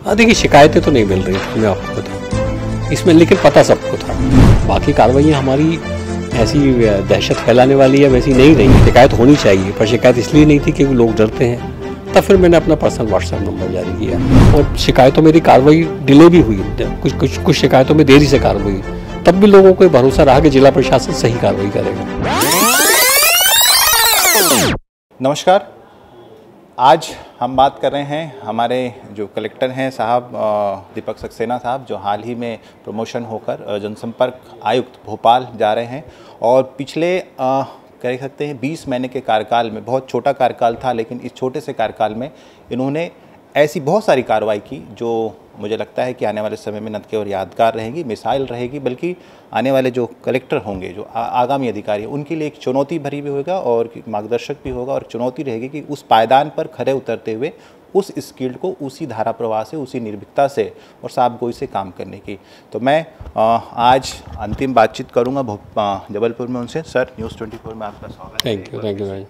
हाँ देखिए, शिकायतें तो नहीं मिल रही थी, मैं आपको बताऊँ इसमें, लेकिन पता सबको था। बाकी कार्रवाइयाँ हमारी ऐसी दहशत फैलाने वाली है वैसी नहीं रही। शिकायत होनी चाहिए, पर शिकायत इसलिए नहीं थी क्योंकि लोग डरते हैं। तब फिर मैंने अपना पर्सनल व्हाट्सएप नंबर जारी किया और शिकायतों में मेरी कार्रवाई डिले भी हुई, कुछ शिकायतों में देरी से कार्रवाई हुई, तब भी लोगों को भरोसा रहा कि जिला प्रशासन सही कार्रवाई करेगा। नमस्कार, आज हम बात कर रहे हैं हमारे जो कलेक्टर हैं साहब दीपक सक्सेना साहब, जो हाल ही में प्रमोशन होकर जनसंपर्क आयुक्त भोपाल जा रहे हैं। और पिछले कह सकते हैं 20 महीने के कार्यकाल में, बहुत छोटा कार्यकाल था लेकिन इस छोटे से कार्यकाल में इन्होंने ऐसी बहुत सारी कार्रवाई की जो मुझे लगता है कि आने वाले समय में न केवल यादगार रहेगी, मिसाइल रहेगी, बल्कि आने वाले जो कलेक्टर होंगे, जो आगामी अधिकारी, उनके लिए एक चुनौती भरी भी होगा और मार्गदर्शक भी होगा। और चुनौती रहेगी कि उस पायदान पर खरे उतरते हुए उस स्किल्ड को उसी धारा प्रवाह से, उसी निर्भीकता से और साफगोई से काम करने की। तो मैं आज अंतिम बातचीत करूँगा जबलपुर में उनसे। सर, न्यूज़ 24 में आपका स्वागत है। थैंक यू भाई।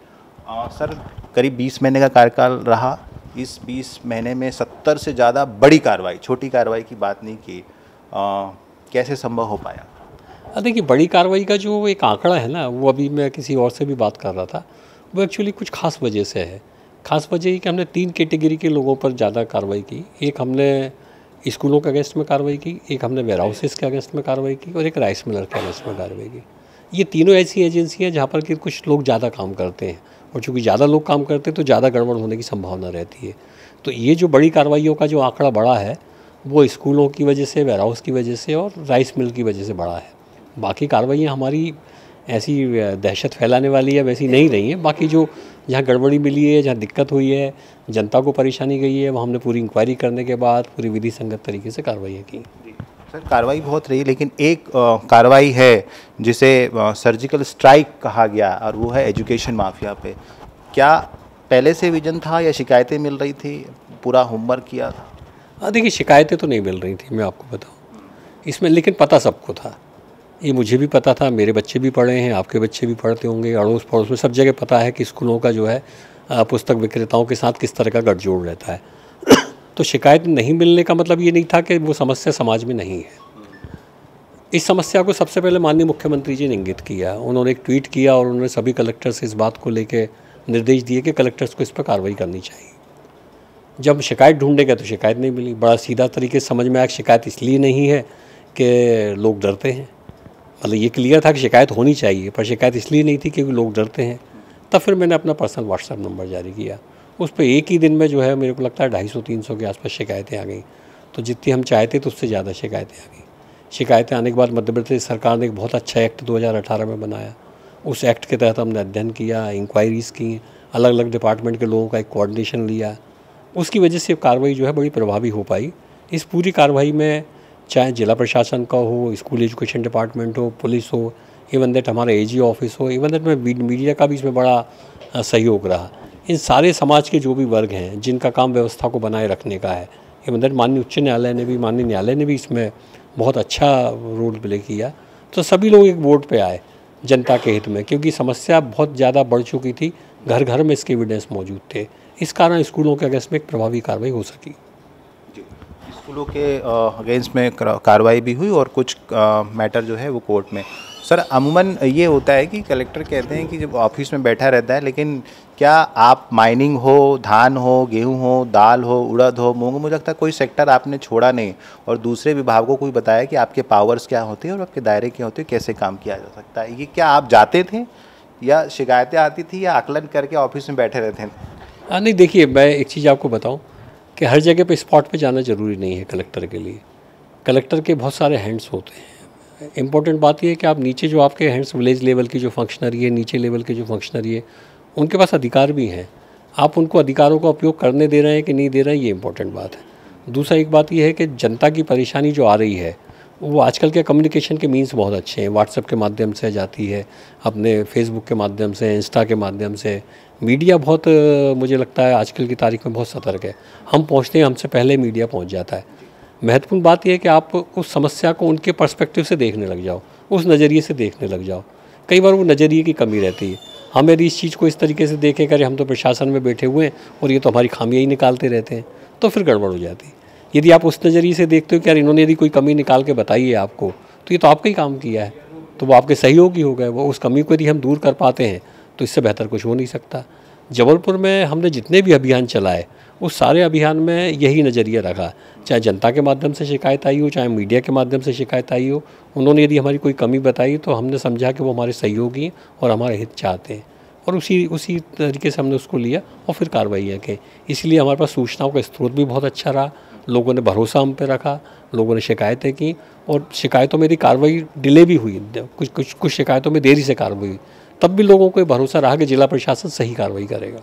सर, करीब 20 महीने का कार्यकाल रहा। इस 20 महीने में 70 से ज़्यादा बड़ी कार्रवाई, छोटी कार्रवाई की बात नहीं की, कैसे संभव हो पाया? देखिए, बड़ी कार्रवाई का जो एक आंकड़ा है ना, वो अभी मैं किसी और से भी बात कर रहा था, वो एक्चुअली कुछ खास वजह से है। खास वजह ये कि हमने 3 कैटेगरी के लोगों पर ज़्यादा कार्रवाई की। एक हमने स्कूलों के अगेंस्ट में कार्रवाई की, एक हमने वेयर हाउसेस के अगेंस्ट में कार्रवाई की और एक राइस मिलर के अगेंस्ट में कार्रवाई की। ये तीनों ऐसी एजेंसी हैं जहाँ पर कि कुछ लोग ज़्यादा काम करते हैं, और चूँकि ज़्यादा लोग काम करते हैं तो ज़्यादा गड़बड़ होने की संभावना रहती है। तो ये जो बड़ी कार्रवाइयों का जो आंकड़ा बड़ा है, वो स्कूलों की वजह से, वेयर हाउस की वजह से और राइस मिल की वजह से बड़ा है। बाकी कार्रवाइयाँ हमारी ऐसी दहशत फैलाने वाली है वैसी नहीं रही हैं। बाकी जो जहाँ गड़बड़ी मिली है, जहाँ दिक्कत हुई है, जनता को परेशानी गई है, वहाँ हमने पूरी इंक्वायरी करने के बाद पूरी विधि संगत तरीके से कार्रवाइयाँ की। सर, कार्रवाई बहुत रही, लेकिन एक कार्रवाई है जिसे सर्जिकल स्ट्राइक कहा गया, और वो है एजुकेशन माफिया पे। क्या पहले से विजन था या शिकायतें मिल रही थी, पूरा होमवर्क किया था? देखिए, शिकायतें तो नहीं मिल रही थी, मैं आपको बताऊँ इसमें, लेकिन पता सबको था। ये मुझे भी पता था, मेरे बच्चे भी पढ़े हैं, आपके बच्चे भी पढ़ते होंगे, अड़ोस पड़ोस में सब जगह पता है कि स्कूलों का जो है पुस्तक विक्रेताओं के साथ किस तरह का गठजोड़ रहता है। तो शिकायत नहीं मिलने का मतलब ये नहीं था कि वो समस्या समाज में नहीं है। इस समस्या को सबसे पहले माननीय मुख्यमंत्री जी ने इंगित किया। उन्होंने एक ट्वीट किया और उन्होंने सभी कलेक्टर्स से इस बात को लेकर निर्देश दिए कि कलेक्टर्स को इस पर कार्रवाई करनी चाहिए। जब शिकायत ढूंढने गए तो शिकायत नहीं मिली। बड़ा सीधा तरीके से समझ में आया, शिकायत इसलिए नहीं है कि लोग डरते हैं। मतलब ये क्लियर था कि शिकायत होनी चाहिए, पर शिकायत इसलिए नहीं थी क्योंकि लोग डरते हैं। तब फिर मैंने अपना पर्सनल व्हाट्सएप नंबर जारी किया। उस पर एक ही दिन में जो है, मेरे को लगता है 250-300 के आसपास शिकायतें आ गई। तो जितनी हम चाहते तो उससे ज़्यादा शिकायतें आ गई। शिकायतें आने के बाद मध्य प्रदेश सरकार ने एक बहुत अच्छा एक्ट 2018 में बनाया। उस एक्ट के तहत हमने अध्ययन किया, इंक्वायरीज़ की, अलग अलग डिपार्टमेंट के लोगों का एक कोऑर्डिनेशन लिया। उसकी वजह से कार्रवाई जो है बड़ी प्रभावी हो पाई। इस पूरी कार्रवाई में चाहे जिला प्रशासन का हो, स्कूल एजुकेशन डिपार्टमेंट हो, पुलिस हो, इवन दैट हमारा AG ऑफिस हो, इवन दैट में मीडिया का भी इसमें बड़ा सहयोग रहा। इन सारे समाज के जो भी वर्ग हैं जिनका काम व्यवस्था को बनाए रखने का है, इवन दैट माननीय उच्च न्यायालय ने भी इसमें बहुत अच्छा रोल प्ले किया। तो सभी लोग एक बोर्ड पे आए जनता के हित में, क्योंकि समस्या बहुत ज़्यादा बढ़ चुकी थी, घर घर में इसके एविडेंस मौजूद थे। इस कारण स्कूलों के अगेंस्ट में एक प्रभावी कार्रवाई हो सकी। स्कूलों के अगेंस्ट में कार्रवाई भी हुई और कुछ मैटर जो है वो कोर्ट में। सर, अमूमन ये होता है कि कलेक्टर कहते हैं कि जब ऑफिस में बैठा रहता है, लेकिन क्या आप माइनिंग हो, धान हो, गेहूं हो, दाल हो, उड़द हो, मूंग, मुझे लगता है कोई सेक्टर आपने छोड़ा नहीं और दूसरे विभागों को भी बताया कि आपके पावर्स क्या होते हैं और आपके दायरे क्या होते हैं, कैसे काम किया जा सकता है। ये क्या आप जाते थे या शिकायतें आती थी या आकलन करके ऑफिस में बैठे रहते थे? नहीं, देखिए, मैं एक चीज़ आपको बताऊँ कि हर जगह पे स्पॉट पे जाना ज़रूरी नहीं है कलेक्टर के लिए। कलेक्टर के बहुत सारे हैंड्स होते हैं। इम्पोर्टेंट बात यह है कि आप नीचे जो आपके हैंड्स, विलेज लेवल की जो फंक्शनरी है, नीचे लेवल के जो फंक्शनरी है, उनके पास अधिकार भी हैं। आप उनको अधिकारों का उपयोग करने दे रहे हैं कि नहीं दे रहे हैं, ये इंपॉर्टेंट बात है। दूसरा एक बात यह है कि जनता की परेशानी जो आ रही है, वो आजकल के कम्युनिकेशन के मीन्स बहुत अच्छे हैं। व्हाट्सएप के माध्यम से जाती है, अपने फेसबुक के माध्यम से, इंस्टा के माध्यम से। मीडिया बहुत, मुझे लगता है आजकल की तारीख में बहुत सतर्क है। हम पहुंचते हैं, हमसे पहले मीडिया पहुंच जाता है। महत्वपूर्ण बात यह है कि आप उस समस्या को उनके पर्सपेक्टिव से देखने लग जाओ, उस नज़रिए से देखने लग जाओ। कई बार वो नज़रिए की कमी रहती है। हम यदि इस चीज़ को इस तरीके से देखें कि हम तो प्रशासन में बैठे हुए हैं और ये तो हमारी खामियां ही निकालते रहते हैं, तो फिर गड़बड़ हो जाती है। यदि आप उस नज़रिए से देखते हो कि यार इन्होंने यदि कोई कमी निकाल के बताई है आपको, तो ये तो आपका ही काम किया है, तो वो आपके सहयोगी हो गए। वो उस कमी को यदि हम दूर कर पाते हैं तो इससे बेहतर कुछ हो नहीं सकता। जबलपुर में हमने जितने भी अभियान चलाए, उस सारे अभियान में यही नज़रिया रखा, चाहे जनता के माध्यम से शिकायत आई हो, चाहे मीडिया के माध्यम से शिकायत आई हो, उन्होंने यदि हमारी कोई कमी बताई तो हमने समझा कि वो हमारे सहयोगी और हमारे हित चाहते हैं, और उसी तरीके से हमने उसको लिया और फिर कार्रवाइयाँ की। इसलिए हमारे पास सूचनाओं का स्रोत भी बहुत अच्छा रहा, लोगों ने भरोसा हम पे रखा, लोगों ने शिकायतें की, और शिकायतों में यदि कार्रवाई डिले भी हुई, कुछ शिकायतों में देरी से कार्रवाई हुई, तब भी लोगों को भरोसा रहा कि जिला प्रशासन सही कार्रवाई करेगा।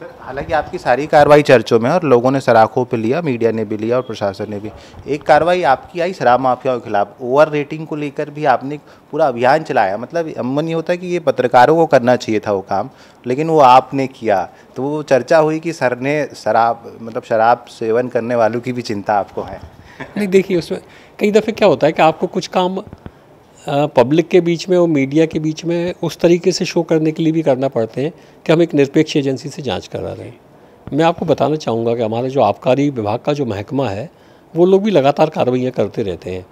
सर, हालांकि आपकी सारी कार्रवाई चर्चों में और लोगों ने सराखों पे लिया, मीडिया ने भी लिया और प्रशासन ने भी। एक कार्रवाई आपकी आई शराब माफिया के खिलाफ, ओवर रेटिंग को लेकर भी आपने पूरा अभियान चलाया। मतलब अमन ये होता है कि ये पत्रकारों को करना चाहिए था वो काम, लेकिन वो आपने किया, तो वो चर्चा हुई कि सर ने शराब सेवन करने वालों की भी चिंता आपको है। नहीं, देखिए उसमें कई दफ़े क्या होता है कि आपको कुछ काम पब्लिक के बीच में और मीडिया के बीच में उस तरीके से शो करने के लिए भी करना पड़ते हैं कि हम एक निरपेक्ष एजेंसी से जांच करा रहे हैं। मैं आपको बताना चाहूँगा कि हमारा जो आबकारी विभाग का जो महकमा है, वो लोग भी लगातार कार्रवाइयाँ करते रहते हैं।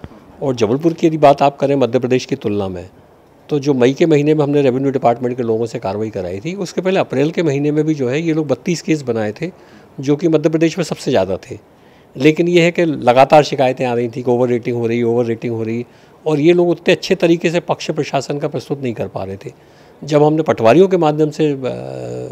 और जबलपुर की यदि बात आप करें मध्य प्रदेश की तुलना में, तो जो मई के महीने में हमने रेवेन्यू डिपार्टमेंट के लोगों से कार्रवाई कराई थी, उसके पहले अप्रैल के महीने में भी जो है ये लोग 32 केस बनाए थे, जो कि मध्य प्रदेश में सबसे ज़्यादा थे। लेकिन ये है कि लगातार शिकायतें आ रही थी कि ओवर रेटिंग हो रही, और ये लोग उतने अच्छे तरीके से पक्ष प्रशासन का प्रस्तुत नहीं कर पा रहे थे। जब हमने पटवारियों के माध्यम से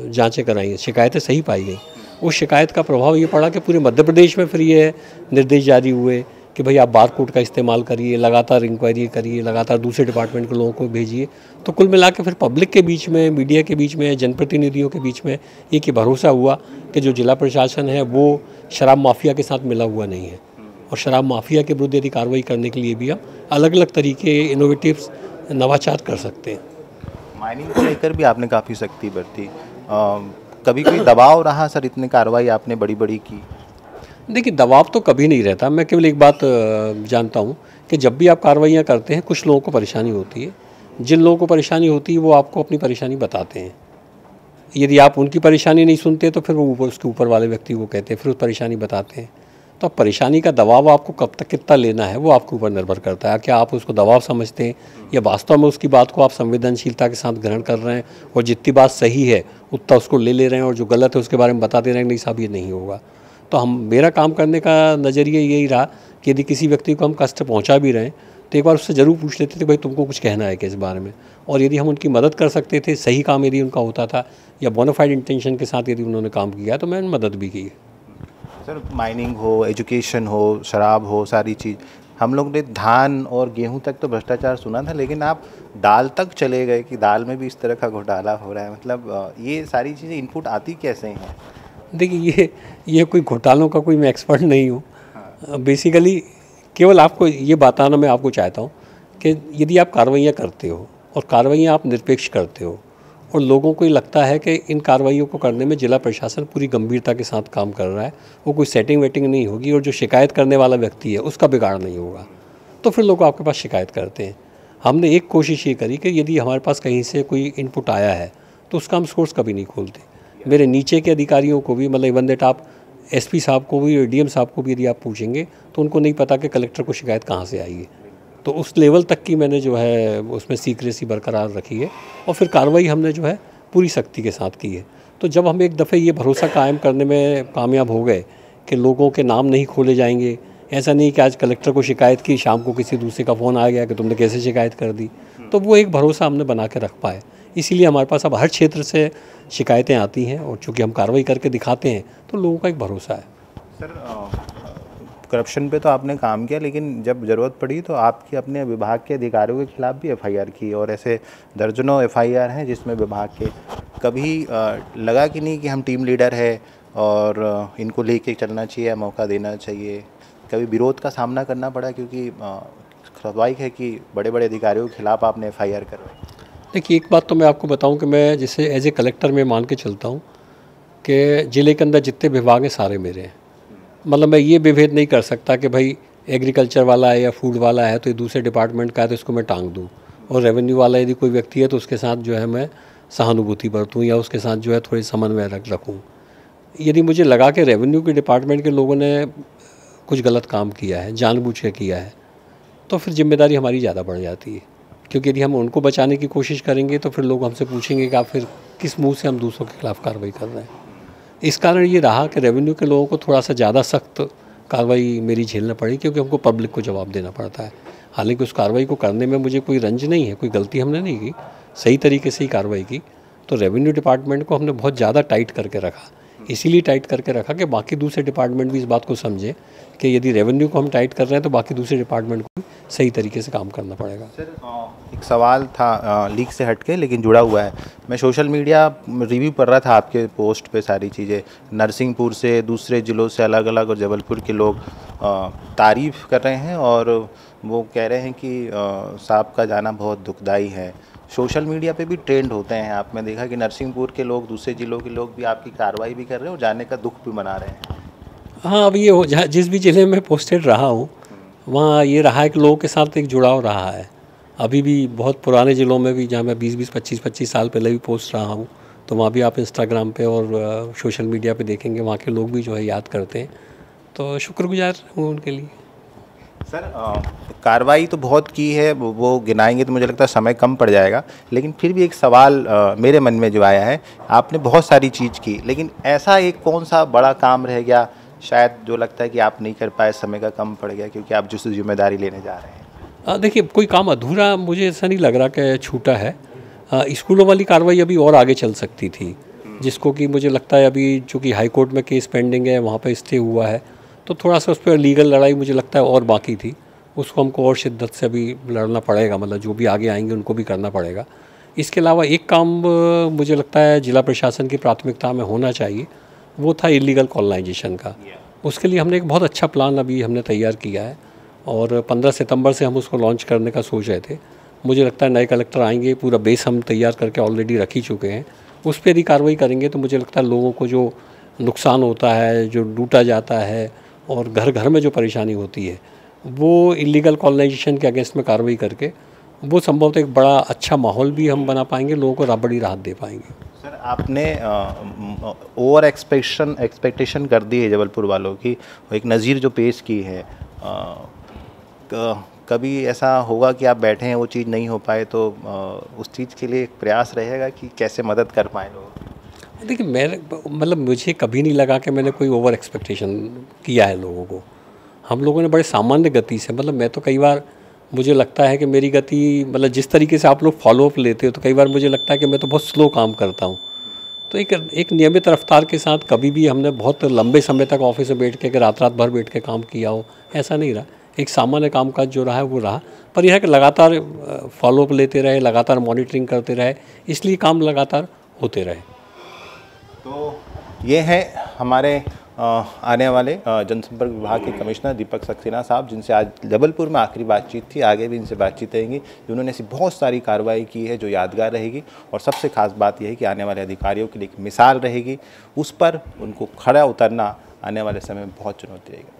जांचें कराई, शिकायतें सही पाई गई, उस शिकायत का प्रभाव ये पड़ा कि पूरे मध्य प्रदेश में फिर ये निर्देश जारी हुए कि भाई आप बारकोड का इस्तेमाल करिए, लगातार इंक्वायरी करिए, लगातार दूसरे डिपार्टमेंट के लोगों को भेजिए। तो कुल मिला के फिर पब्लिक के बीच में, मीडिया के बीच में, जनप्रतिनिधियों के बीच में एक भरोसा हुआ कि जो जिला प्रशासन है वो शराब माफिया के साथ मिला हुआ नहीं है, और शराब माफिया के विरुद्ध यदि कार्रवाई करने के लिए भी हम अलग अलग तरीके इनोवेटिव्स नवाचार कर सकते हैं। माइनिंग को लेकर भी आपने काफ़ी सख्ती बरती, कभी कोई दबाव रहा सर? इतनी कार्रवाई आपने बड़ी बड़ी की। देखिए, दबाव तो कभी नहीं रहता। मैं केवल एक बात जानता हूँ कि जब भी आप कार्रवाइयाँ करते हैं, कुछ लोगों को परेशानी होती है। जिन लोगों को परेशानी होती है वो आपको अपनी परेशानी बताते हैं। यदि आप उनकी परेशानी नहीं सुनते तो फिर वो उसके ऊपर वाले व्यक्ति को कहते हैं, फिर उस परेशानी बताते हैं। तो अब परेशानी का दबाव आपको कब तक कितना लेना है वो आपके ऊपर निर्भर करता है। क्या आप उसको दबाव समझते हैं या वास्तव में उसकी बात को आप संवेदनशीलता के साथ ग्रहण कर रहे हैं, और जितनी बात सही है उतना उसको ले रहे हैं, और जो गलत है उसके बारे में बता दे रहे हैं नहीं साहब ये नहीं होगा। तो मेरा काम करने का नज़रिया यही रहा कि यदि किसी व्यक्ति को हम कष्ट पहुंचा भी रहे हैं तो एक बार उससे ज़रूर पूछ लेते थे भाई तुमको कुछ कहना है क्या इस बारे में, और यदि हम उनकी मदद कर सकते थे, सही काम यदि उनका होता था या बोनाफाइड इंटेंशन के साथ यदि उन्होंने काम किया तो मैंने मदद भी की है। सर, माइनिंग हो, एजुकेशन हो, शराब हो, सारी चीज़, हम लोग ने धान और गेहूं तक तो भ्रष्टाचार सुना था, लेकिन आप दाल तक चले गए कि दाल में भी इस तरह का घोटाला हो रहा है। मतलब ये सारी चीज़ें इनपुट आती कैसे हैं? देखिए, ये कोई घोटालों का कोई मैं एक्सपर्ट नहीं हूँ। बेसिकली केवल आपको ये बताना मैं आपको चाहता हूँ कि यदि आप कार्रवाइयाँ करते हो और कार्रवाइयाँ आप निरपेक्ष करते हो, और लोगों को ये लगता है कि इन कार्रवाइयों को करने में जिला प्रशासन पूरी गंभीरता के साथ काम कर रहा है, वो कोई सेटिंग वेटिंग नहीं होगी, और जो शिकायत करने वाला व्यक्ति है उसका बिगाड़ नहीं होगा, तो फिर लोग आपके पास शिकायत करते हैं। हमने एक कोशिश ये करी कि यदि हमारे पास कहीं से कोई इनपुट आया है तो उसका हम सोर्स कभी नहीं खोलते। मेरे नीचे के अधिकारियों को भी, मतलब इवन दैट आप एसपी साहब को भी, डीएम साहब को भी यदि आप पूछेंगे तो उनको नहीं पता कि कलेक्टर को शिकायत कहाँ से आई है। तो उस लेवल तक की मैंने जो है उसमें सीक्रेसी बरकरार रखी है, और फिर कार्रवाई हमने जो है पूरी सख्ती के साथ की है। तो जब हम एक दफ़े ये भरोसा कायम करने में कामयाब हो गए कि लोगों के नाम नहीं खोले जाएंगे, ऐसा नहीं कि आज कलेक्टर को शिकायत की, शाम को किसी दूसरे का फ़ोन आ गया कि तुमने कैसे शिकायत कर दी, तो वो एक भरोसा हमने बना के रख पाए। इसीलिए हमारे पास अब हर क्षेत्र से शिकायतें आती हैं, और चूँकि हम कार्रवाई करके दिखाते हैं तो लोगों का एक भरोसा है। सर, करप्शन पे तो आपने काम किया, लेकिन जब ज़रूरत पड़ी तो आपके अपने विभाग के अधिकारियों के खिलाफ भी एफआईआर की, और ऐसे दर्जनों एफआईआर हैं जिसमें विभाग के। कभी लगा कि नहीं कि हम टीम लीडर है और इनको लेके चलना चाहिए, मौका देना चाहिए? कभी विरोध का सामना करना पड़ा, क्योंकि स्वाभाविक है कि बड़े बड़े अधिकारियों के खिलाफ आपने एफआईआर करवाई? देखिए, एक बात तो मैं आपको बताऊं कि मैं जिसे एज ए कलेक्टर में मान के चलता हूं कि ज़िले के अंदर जितने विभाग हैं सारे मेरे हैं। मतलब मैं ये विभेद नहीं कर सकता कि भाई एग्रीकल्चर वाला है या फूड वाला है तो ये दूसरे डिपार्टमेंट का है तो इसको मैं टांग दूँ, और रेवेन्यू वाला यदि कोई व्यक्ति है तो उसके साथ जो है मैं सहानुभूति बरतूँ या उसके साथ जो है थोड़ी समन्वय रखूँ। यदि मुझे लगा कि रेवेन्यू के डिपार्टमेंट के लोगों ने कुछ गलत काम किया है, जानबूझ के किया है, तो फिर जिम्मेदारी हमारी ज़्यादा बढ़ जाती है। क्योंकि यदि हम उनको बचाने की कोशिश करेंगे तो फिर लोग हमसे पूछेंगे कि आप फिर किस मुंह से हम दूसरों के खिलाफ कार्रवाई कर रहे हैं। इस कारण ये रहा कि रेवेन्यू के लोगों को थोड़ा सा ज़्यादा सख्त कार्रवाई मेरी झेलना पड़ी, क्योंकि हमको पब्लिक को जवाब देना पड़ता है। हालांकि उस कार्रवाई को करने में मुझे कोई रंज नहीं है, कोई गलती हमने नहीं की, सही तरीके से ही कार्रवाई की। तो रेवेन्यू डिपार्टमेंट को हमने बहुत ज़्यादा टाइट करके रखा, इसीलिए टाइट करके रखा कि बाकी दूसरे डिपार्टमेंट भी इस बात को समझें कि यदि रेवेन्यू को हम टाइट कर रहे हैं तो बाकी दूसरे डिपार्टमेंट को भी सही तरीके से काम करना पड़ेगा। सर एक सवाल था लीक से हटके लेकिन जुड़ा हुआ है। मैं सोशल मीडिया रिव्यू पढ़ रहा था आपके पोस्ट पे, सारी चीज़ें नरसिंहपुर से, दूसरे ज़िलों से अलग अलग और जबलपुर के लोग तारीफ़ कर रहे हैं और वो कह रहे हैं कि साहब का जाना बहुत दुखदाई है। सोशल मीडिया पे भी ट्रेंड होते हैं, आपने देखा कि नरसिंहपुर के लोग, दूसरे ज़िलों के लोग भी आपकी कार्रवाई भी कर रहे हैं और जाने का दुख भी मना रहे हैं। हाँ, अब ये जिस भी ज़िले में पोस्टेड रहा हूँ वहाँ ये रहा है कि लोगों के साथ एक जुड़ाव रहा है। अभी भी बहुत पुराने ज़िलों में भी, जहाँ मैं 20-20, 25-25 साल पहले भी पोस्ट रहा हूँ, तो वहाँ भी आप इंस्टाग्राम पे और सोशल मीडिया पे देखेंगे, वहाँ के लोग भी जो है याद करते हैं। तो शुक्रगुजार हूँ उनके लिए। सर कार्रवाई तो बहुत की है, वो गिनाएंगे तो मुझे लगता है समय कम पड़ जाएगा, लेकिन फिर भी एक सवाल मेरे मन में जो आया है, आपने बहुत सारी चीज़ की, लेकिन ऐसा एक कौन सा बड़ा काम रह गया शायद जो लगता है कि आप नहीं कर पाए, समय का कम पड़ गया क्योंकि आप जिस जिम्मेदारी लेने जा रहे हैं? देखिए, कोई काम अधूरा मुझे ऐसा नहीं लग रहा कि छूटा है। स्कूलों वाली कार्रवाई अभी और आगे चल सकती थी, जिसको कि मुझे लगता है अभी चूँकि हाई कोर्ट में केस पेंडिंग है, वहाँ पे स्टे हुआ है, तो थोड़ा सा उस पर लीगल लड़ाई मुझे लगता है और बाकी थी। उसको हमको और शिद्दत से अभी लड़ना पड़ेगा, मतलब जो भी आगे आएंगे उनको भी करना पड़ेगा। इसके अलावा एक काम मुझे लगता है जिला प्रशासन की प्राथमिकता में होना चाहिए, वो था इलीगल कॉलोनाइजेशन का। उसके लिए हमने एक बहुत अच्छा प्लान अभी हमने तैयार किया है और 15 सितंबर से हम उसको लॉन्च करने का सोच रहे थे। मुझे लगता है नए कलेक्टर आएंगे, पूरा बेस हम तैयार करके ऑलरेडी रख ही चुके हैं। उस पर यदि कार्रवाई करेंगे तो मुझे लगता है लोगों को जो नुकसान होता है, जो लूटा जाता है और घर घर में जो परेशानी होती है, वो इलीगल कॉलोनाइजेशन के अगेंस्ट में कार्रवाई करके वो संभवतः एक बड़ा अच्छा माहौल भी हम बना पाएंगे, लोगों को बड़ी राहत दे पाएंगे। सर आपने ओवर एक्सपेक्टेशन कर दी है जबलपुर वालों की, एक नज़ीर जो पेश की है, कभी ऐसा होगा कि आप बैठे हैं वो चीज़ नहीं हो पाए तो उस चीज़ के लिए एक प्रयास रहेगा कि कैसे मदद कर पाए लोग? देखिए, मैं मतलब मुझे कभी नहीं लगा कि मैंने कोई ओवर एक्सपेक्टेशन किया है लोगों को। हम लोगों ने बड़े सामान्य गति से, मतलब मैं तो कई बार मुझे लगता है कि मेरी गति, मतलब जिस तरीके से आप लोग फॉलोअप लेते हो तो कई बार मुझे लगता है कि मैं तो बहुत स्लो काम करता हूँ। तो एक नियमित रफ्तार के साथ कभी भी हमने बहुत लंबे समय तक ऑफिस में बैठ के रात भर बैठ के काम किया हो, ऐसा नहीं रहा। एक सामान्य कामकाज जो रहा है वो रहा, पर यह है कि लगातार फॉलोअप लेते रहे, लगातार मॉनिटरिंग करते रहे, इसलिए काम लगातार होते रहे। तो ये है हमारे आने वाले जनसंपर्क विभाग के कमिश्नर दीपक सक्सेना साहब, जिनसे आज जबलपुर में आखिरी बातचीत थी। आगे भी इनसे बातचीत रहेंगी, जिन्होंने ऐसी बहुत सारी कार्रवाई की है जो यादगार रहेगी और सबसे खास बात यह है कि आने वाले अधिकारियों के लिए एक मिसाल रहेगी। उस पर उनको खड़ा उतरना आने वाले समय में बहुत चुनौती रहेगी।